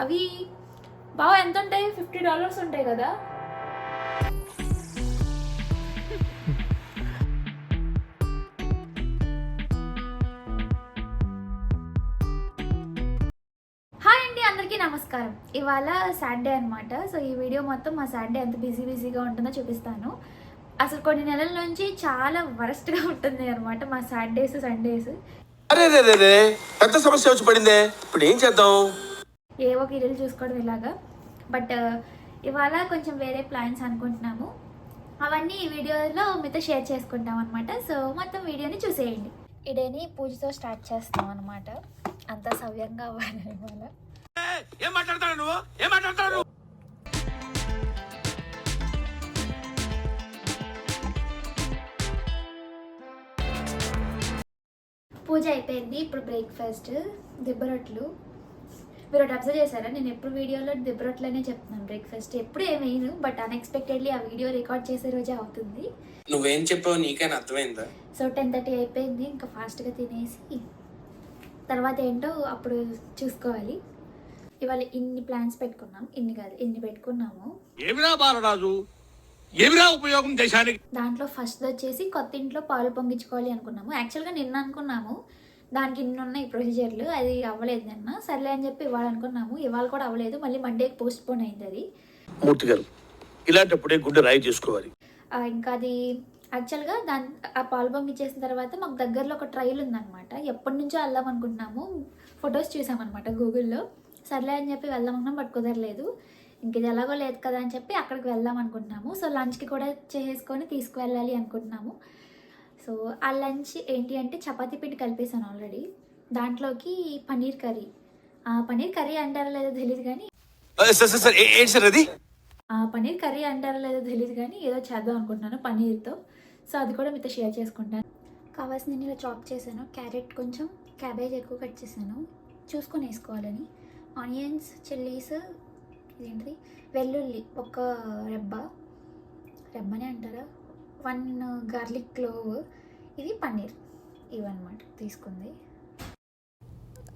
అవి బాగా ఎంత ఉంటాయి, $50 ఉంటాయి కదా. హాయ్ అండి, అందరికీ నమస్కారం. ఇవాళ సాటర్డే అనమాట. సో ఈ వీడియో మొత్తం మా సాటర్డే ఎంత బిజీగా ఉంటుందో చూపిస్తాను. అసలు కొన్ని నెలల నుంచి చాలా వరస్ట్గా ఉంటుంది అనమాట మా సాటర్డేస్ సండేస్. పెద్ద సమస్య వచ్చి పడిందే, ఇప్పుడు ఏం చేద్దాం? ఏవో కిరీలు చూసుకోవడం ఇలాగా. బట్ ఇవాళ కొంచెం వేరే ప్లాన్స్ అనుకుంటున్నాము. అవన్నీ ఈ వీడియోలో మీతో షేర్ చేసుకుంటాం అనమాట. సో మొత్తం వీడియోని చూసేయండి. ఈ డేని పూజతో స్టార్ట్ చేస్తాం అనమాట. అంతా సవ్యంగా అవ్వాలి ఇవాళ. ఏం మాట్లాడతావు నువ్వు? ఏం మాట్లాడతావు? పూజ అయిపోయింది. ఇప్పుడు బ్రేక్ఫాస్ట్ దిబ్బరొట్లు. మీరు ఒకటి అబ్జర్వ్ చేశారా, నేను ఎప్పుడు వీడియోలో దిబ్బరొట్లనే చెప్తున్నాను బ్రేక్ఫాస్ట్. ఎప్పుడు ఏమైనా బట్ అన్ఎక్స్పెక్టెడ్లీ ఆ వీడియో రికార్డ్ చేసే రోజే అవుతుంది. నువ్వేం చెప్పావు నీకైనా అర్థమైందా? సో 10:30 అయిపోయింది. ఇంకా ఫాస్ట్గా తినేసి తర్వాత ఏంటో అప్పుడు చూసుకోవాలి. ఇవాళ ఇన్ని ప్లాన్స్ పెట్టుకున్నాం, ఇన్ని కాదు ఇన్ని పెట్టుకున్నాము. ఏమిరా బాలరాజు, ఏమిరా ఉపయోగం దేశానికి? దాంట్లో ఫస్ట్ వచ్చేసి కొత్త ఇంట్లో పాలు పొంగించుకోవాలి అనుకున్నాము. యాక్చువల్గా నిన్న అనుకున్నాము, దానికి ఇన్ని ఉన్నాయి ప్రొసీజర్లు, అది అవ్వలేదు నిన్న. సర్లే అని చెప్పి ఇవాళ అనుకున్నాము, ఇవాళ కూడా అవ్వలేదు. మళ్ళీ మండేకి పోస్ట్ పోన్ అయింది అది. మూర్తి గారు, ఇలాంటప్పుడే గుండె రాయి చేసుకోవాలి. ఇంకా అది యాక్చువల్గా ఆ పాలు పొంగిచ్చేసిన తర్వాత మాకు దగ్గరలో ఒక ట్రైల్ ఉందన్నమాట. ఎప్పటి నుంచో వెళ్దాం అనుకుంటున్నాము, ఫొటోస్ చూసామన్నమాట గూగుల్లో. సర్లే అని చెప్పి వెళ్దాం అనుకున్నాం, బట్ కుదరలేదు. ఇంక ఇది ఎలాగో లేదు కదా అని చెప్పి అక్కడికి వెళ్దాం అనుకుంటున్నాము. సో లంచ్కి కూడా చేసుకొని తీసుకువెళ్ళాలి అనుకుంటున్నాము. సో ఆ లంచ్ ఏంటి అంటే చపాతీ పిండి కలిపేసాను ఆల్రెడీ. దాంట్లోకి పన్నీర్ కర్రీ. పన్నీర్ కర్రీ అంటారో లేదో తెలియదు కానీ పన్నీర్ కర్రీ అంటారో లేదో తెలియదు కానీ ఏదో చేద్దాం అనుకుంటున్నాను పన్నీర్తో. సో అది కూడా మీతో షేర్ చేసుకుంటాను. కావాల్సిన ఇలా చాప్ చేశాను. క్యారెట్ కొంచెం, క్యాబేజ్ ఎక్కువ కట్ చేశాను, చూసుకొని వేసుకోవాలని. ఆనియన్స్, చిల్లీస్, ఇదేంటిది వెల్లుల్లి ఒక రెబ్బనే అంటారా, 1 గార్లిక్ క్లోవ్, ఇది పన్నీర్, ఇవన్నమాట తీసుకుంది.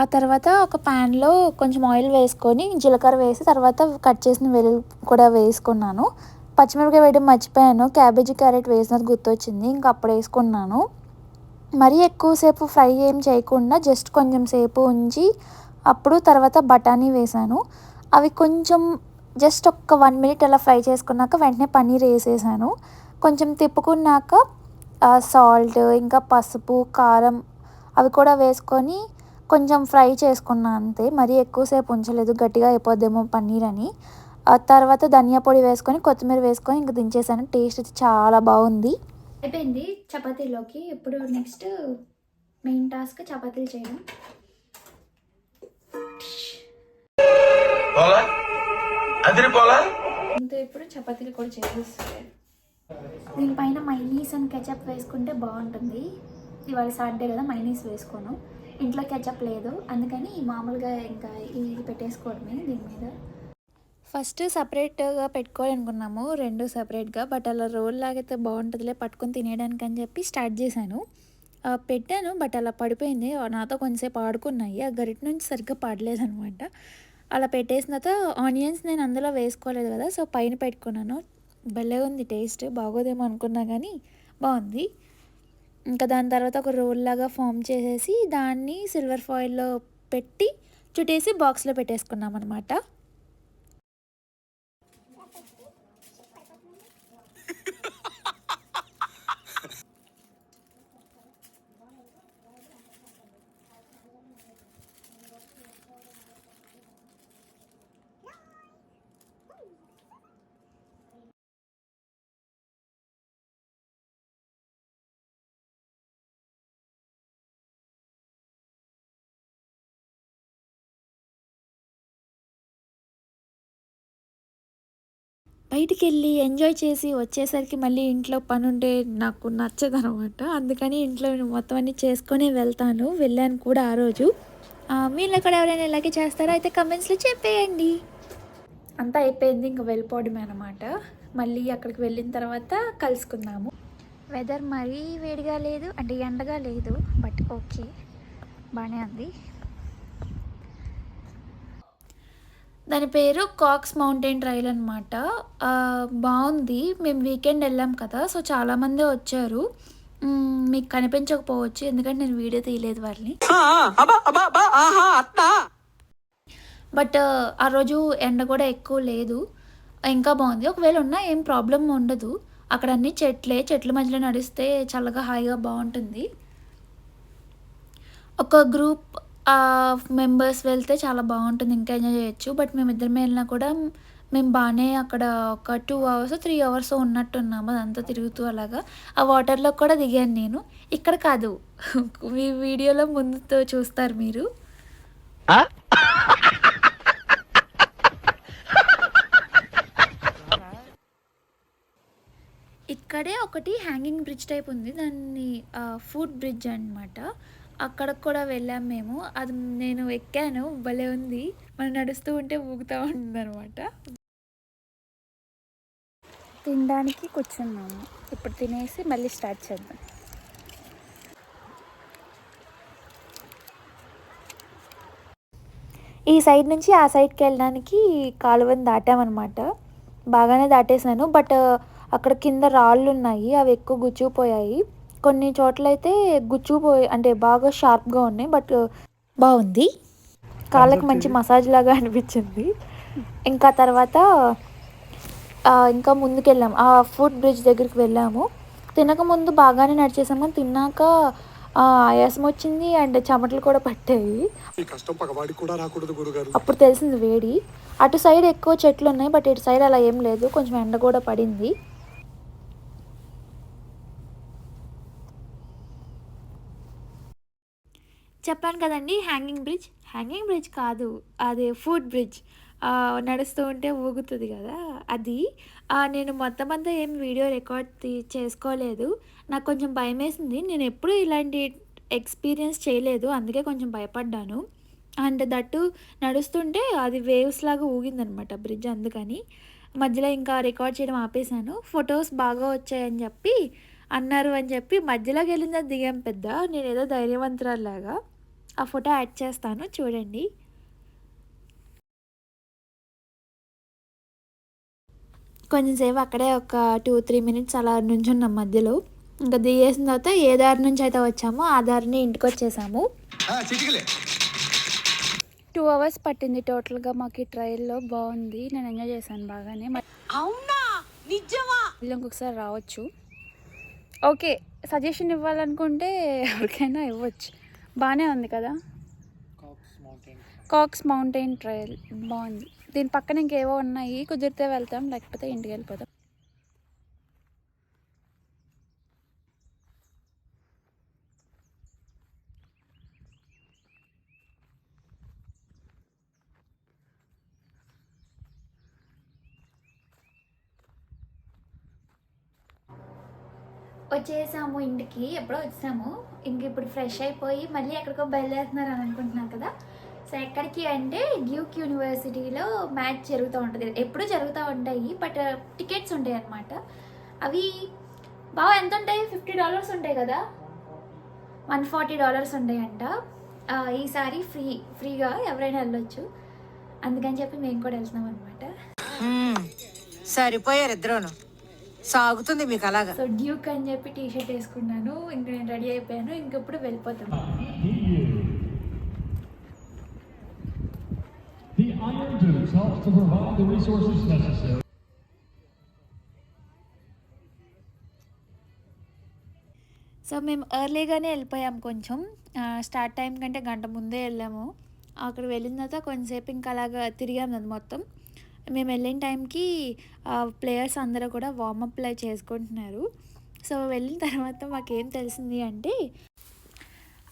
ఆ తర్వాత ఒక ప్యాన్లో కొంచెం ఆయిల్ వేసుకొని జీలకర్ర వేసి తర్వాత కట్ చేసిన వెల్లుల్లి కూడా వేసుకున్నాను. పచ్చిమిరపకాయ వేయడం మర్చిపోయాను, క్యాబేజీ క్యారెట్ వేసినది గుర్తొచ్చింది, ఇంకా అప్పుడు వేసుకున్నాను. మరీ ఎక్కువసేపు ఫ్రై ఏం చేయకుండా జస్ట్ కొంచెం సేపు ఉంచి అప్పుడు తర్వాత బఠానీ వేసాను. అవి కొంచెం జస్ట్ ఒక 1 minute అలా ఫ్రై చేసుకున్నాక వెంటనే పన్నీర్ వేసేసాను. కొంచెం తిప్పుకున్నాక సాల్ట్, ఇంకా పసుపు, కారం అవి కూడా వేసుకొని కొంచెం ఫ్రై చేసుకున్నా అంతే. మరీ ఎక్కువసేపు ఉంచలేదు, గట్టిగా అయిపోద్దేమో పన్నీర్ అని. ఆ తర్వాత ధనియా పొడి వేసుకొని కొత్తిమీర వేసుకొని ఇంకా దించేసాను. టేస్ట్ అయితే చాలా బాగుంది. అయిపోయింది చపాతీలోకి. ఇప్పుడు నెక్స్ట్ మెయిన్ టాస్క్ చపాతీలు చేయడం. ఇప్పుడు చపాతీలు కూడా చేసేస్తాను. దీనిపైన మైనీస్ అండ్ కెచప్ వేసుకుంటే బాగుంటుంది. ఇవాళ సాటర్డే కదా, మైనీస్ వేసుకోను. ఇంట్లో కెచప్ లేదు, అందుకని మామూలుగా ఇంకా ఇది పెట్టేసుకోవడమే దీని మీద. ఫస్ట్ సపరేట్గా పెట్టుకోవాలనుకున్నాము, 2 సపరేట్గా. బట్ అలా రోల్ లాగైతే బాగుంటుందిలే పట్టుకొని తినేయడానికి అని చెప్పి స్టార్ట్ చేశాను. పెట్టాను, బట్ అలా పడిపోయింది. నాతో కొంచెంసేపు ఆడుకున్నాయి. ఆ గరిట నుంచి సరిగ్గా పడలేదనమాట. అలా పెట్టేసిన తర్వాత ఆనియన్స్ నేను అందులో వేసుకోలేదు కదా, సో పైన పెట్టుకున్నాను. భలే ఉంది టేస్ట్. బాగోదేమో అనుకున్నా కానీ బాగుంది. ఇంకా దాని తర్వాత ఒక రోల్ లాగా ఫామ్ చేసేసి దాన్ని సిల్వర్ ఫాయిల్లో పెట్టి చుట్టేసి బాక్స్లో పెట్టేసుకున్నాం అనమాట. బయటికి వెళ్ళి ఎంజాయ్ చేసి వచ్చేసరికి మళ్ళీ ఇంట్లో పని ఉంటే నాకు నచ్చదనమాట. అందుకని ఇంట్లో మొత్తం అన్నీ చేసుకొని వెళ్ళాను కూడా ఆ రోజు. మీరు కూడా ఎవరైనా ఇలాగే చేస్తారో అయితే కమెంట్స్లో చెప్పేయండి. అంతా అయిపోయింది, ఇంకా వెళ్ళిపోవడమే అనమాట. మళ్ళీ అక్కడికి వెళ్ళిన తర్వాత కలుసుకుందాము. వెదర్ మరీ వేడిగా లేదు, అంటే ఎండగా లేదు, బట్ ఓకే బాగానే ఉంది. దాని పేరు కాక్స్ మౌంటైన్ ట్రైల్ అనమాట. బాగుంది. మేము వీకెండ్ వెళ్ళాం కదా, సో చాలామందే వచ్చారు. మీకు కనిపించకపోవచ్చు ఎందుకంటే నేను వీడియో తీయలేదు వాళ్ళని. బట్ ఆ రోజు ఎండ కూడా ఎక్కువ లేదు, ఇంకా బాగుంది. ఒకవేళ ఉన్నా ఏం ప్రాబ్లం ఉండదు. అక్కడ అన్ని చెట్ల మధ్యలో నడిస్తే చల్లగా హాయిగా బాగుంటుంది. ఒక గ్రూప్ మెంబర్స్ వెళ్తే చాలా బాగుంటుంది, ఇంకా ఎంజాయ్ చేయొచ్చు. బట్ మేమిద్దరమే వెళ్ళినా కూడా మేము బాగానే అక్కడ ఒక 2 అవర్స్ 3 అవర్స్ ఉన్నట్టున్నాము, అదంతా తిరుగుతూ అలాగా. ఆ వాటర్లో కూడా దిగాను నేను. ఇక్కడ కాదు, మీ వీడియోలో ముందుతో చూస్తారు మీరు. ఇక్కడే ఒకటి హ్యాంగింగ్ బ్రిడ్జ్ టైప్ ఉంది, దాన్ని ఫుట్ బ్రిడ్జ్ అనమాట. అక్కడికి కూడా వెళ్ళాం మేము. అది నేను ఎక్కాను, భలే ఉంది. మనం నడుస్తూ ఉంటే ఊగుతూ ఉంటుంది అనమాట. తినడానికి కూర్చున్నాము, ఇప్పుడు తినేసి మళ్ళీ స్టార్ట్ చేద్దాం. ఈ సైడ్ నుంచి ఆ సైడ్కి వెళ్ళడానికి కాలువని దాటామన్నమాట. బాగానే దాటేశాను, బట్ అక్కడ కింద రాళ్ళు ఉన్నాయి, అవి ఎక్కువ గుచ్చుకుపోయాయి. కొన్ని చోట్ల అయితే గుచ్చుకుపోయి అంటే బాగా షార్ప్గా ఉన్నాయి, బట్ బాగుంది. కాళ్ళకి మంచి మసాజ్ లాగా అనిపించింది. ఇంకా తర్వాత ఇంకా ముందుకెళ్ళాము, ఆ ఫుట్ బ్రిడ్జ్ దగ్గరికి వెళ్ళాము. తినకముందు బాగానే నడిచేసాము, కానీ తిన్నాక ఆయాసం వచ్చింది అండ్ చెమటలు కూడా పట్టాయి. అప్పుడు తెలిసింది వేడి. అటు సైడ్ ఎక్కువ చెట్లు ఉన్నాయి, బట్ ఇటు సైడ్ అలా ఏం లేదు, కొంచెం ఎండ కూడా పడింది. చెప్పాను కదండి హ్యాంగింగ్ బ్రిడ్జ్ కాదు, అది ఫుట్ బ్రిడ్జ్. నడుస్తూ ఉంటే ఊగుతుంది కదా అది. నేను మొత్తం అంతా ఏం వీడియో రికార్డ్ చేసుకోలేదు, నాకు కొంచెం భయం వేసింది. నేను ఎప్పుడూ ఇలాంటి ఎక్స్పీరియన్స్ చేయలేదు, అందుకే కొంచెం భయపడ్డాను. అండ్ దట్టు నడుస్తుంటే అది వేవ్స్ లాగా ఊగిందనమాట బ్రిడ్జ్, అందుకని మధ్యలో ఇంకా రికార్డ్ చేయడం ఆపేశాను. ఫొటోస్ బాగా వచ్చాయని చెప్పి అన్నారు అని చెప్పి మధ్యలోకి వెళ్ళిందా దిగాం పెద్ద. నేను ఏదో ధైర్యవంతురాలాగా. ఆ ఫోటో యాడ్ చేస్తాను చూడండి. కొంచెంసేపు అక్కడే ఒక 2-3 మినిట్స్ అలా నుంచున్నాం మధ్యలో. ఇంకా దిగేసిన తర్వాత ఏ దారి నుంచి అయితే వచ్చామో ఆ దారిని ఇంటికి వచ్చేసాము. 2 అవర్స్ పట్టింది టోటల్గా మాకు ఈ ట్రైల్లో. బాగుంది, నేను ఎంజాయ్ చేశాను బాగానే. అవునా నిజమా? ఇంకొకసారి రావచ్చు. ఓకే, సజెషన్ ఇవ్వాలనుకుంటే ఎవరికైనా ఇవ్వచ్చు. బాగానే ఉంది కదా, కాక్స్ మౌంటైన్ ట్రైల్ బాగుంది. దీని పక్కన ఇంకేవో ఉన్నాయి, కుదిరితే వెళ్తాం, లేకపోతే ఇంటికి వెళ్ళిపోతాం. వచ్చేసాము ఇంటికి, ఎప్పుడో వచ్చాము. ఇంక ఇప్పుడు ఫ్రెష్ అయిపోయి మళ్ళీ ఎక్కడికో బయలుదేరుతున్నారు అని అనుకుంటున్నాను కదా. సో ఎక్కడికి అంటే డ్యూక్ యూనివర్సిటీలో మ్యాచ్ జరుగుతూ ఉంటుంది, ఎప్పుడు జరుగుతూ ఉంటాయి, బట్ టికెట్స్ ఉంటాయి అన్నమాట. అవి బాగా ఎంత ఉంటాయి, $50 ఉంటాయి కదా, $140 ఉంటాయంట. ఈసారి ఫ్రీగా ఎవరైనా వెళ్ళొచ్చు, అందుకని చెప్పి మేము కూడా వెళ్తున్నాం అనమాట. సరిపోయారు ఇద్దరును, సాగుతుంది మీకు అలాగా. సో డ్యూక్ అని చెప్పి టీషర్ట్ వేసుకున్నాను, ఇంక నేను రెడీ అయిపోయాను, ఇంకప్పుడు వెళ్ళిపోతాను. The Iron Dukes helps to provide the resources necessary. So మేము ఎర్లీగానే వెళ్ళిపోయాం, కొంచెం స్టార్ట్ టైం కంటే గంట ముందే వెళ్ళాము. అక్కడ వెళ్ళిన తర్వాత కొంచెంసేపు ఇంకా అలాగా తిరిగాము అది మొత్తం. మేము వెళ్ళిన టైంకి ప్లేయర్స్ అందరూ కూడా వార్మప్ ప్లే చేసుకుంటున్నారు. సో వెళ్ళిన తర్వాత మాకేం తెలిసింది అంటే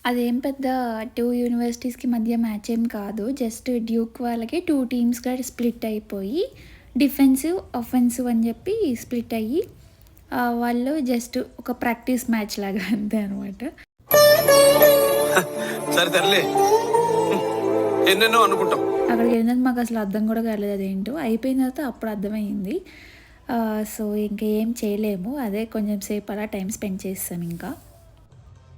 అదేం పెద్ద 2 యూనివర్సిటీస్కి మధ్య మ్యాచ్ ఏం కాదు, జస్ట్ డ్యూక్ వాళ్ళకి 2 టీమ్స్గా స్ప్లిట్ అయిపోయి డిఫెన్సివ్ అఫెన్సివ్ అని చెప్పి స్ప్లిట్ అయ్యి వాళ్ళు జస్ట్ ఒక ప్రాక్టీస్ మ్యాచ్ లాగా అంతే అనమాట. సరే తరలే, ఎన్నెన్నో అనుకుంటాం. అక్కడికి వెళ్ళినాక మాకు అసలు అర్థం కూడా కాలేదు అదేంటో, అయిపోయిన తర్వాత అప్పుడు అర్థమైంది. సో ఇంకా ఏం చేయలేము, అదే కొంచెం సేపు అలా టైం స్పెండ్ చేస్తాం. ఇంకా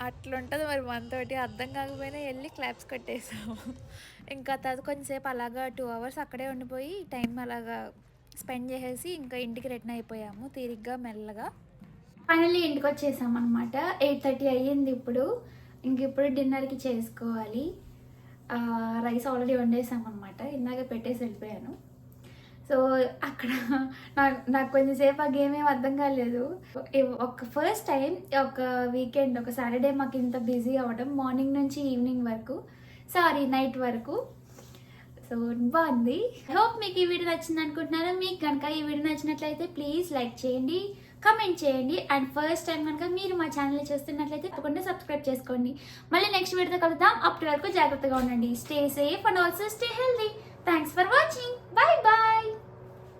అట్లుంటుంది మరి మనతోటి, అర్థం కాకపోయినా వెళ్ళి క్లాప్స్ కొట్టేసాము. ఇంకా తర్వాత కొంచెంసేపు అలాగా 2 అవర్స్ అక్కడే ఉండిపోయి టైం అలాగా స్పెండ్ చేసేసి ఇంకా ఇంటికి రిటర్న్ అయిపోయాము తీరిగ్గా మెల్లగా. ఫైనల్లీ ఇంటికి వచ్చేసాం అనమాట. 8:30 అయ్యింది ఇప్పుడు. ఇంక ఇప్పుడు డిన్నర్కి చేసుకోవాలి. రైస్ ఆల్రెడీ వండేసామన్నమాట, ఇందాక పెట్టేసి వెళ్ళిపోయాను. సో అక్కడ నాకు కొంచెంసేపు ఆ గేమ్ ఏం అర్థం కాలేదు. ఒక ఫస్ట్ టైం ఒక వీకెండ్ ఒక సాటర్డే మాకు ఇంత బిజీ అవ్వడం, మార్నింగ్ నుంచి ఈవినింగ్ వరకు, నైట్ వరకు. సో బాగుంది. హోప్ మీకు ఈ వీడియో నచ్చింది అనుకుంటున్నాను. మీకు కనుక ఈ వీడియో నచ్చినట్లయితే ప్లీజ్ లైక్ చేయండి, కమెంట్ చేయండి. అండ్ ఫస్ట్ టైం కనుక మీరు మా ఛానల్ని చూస్తున్నట్లయితే తప్పకుండా సబ్స్క్రైబ్ చేసుకోండి. మళ్ళీ నెక్స్ట్ వీడియోతో కలుద్దాం. అప్పటి వరకు జాగ్రత్తగా ఉండండి. Stay safe and also stay healthy. Thanks for watching. Bye bye.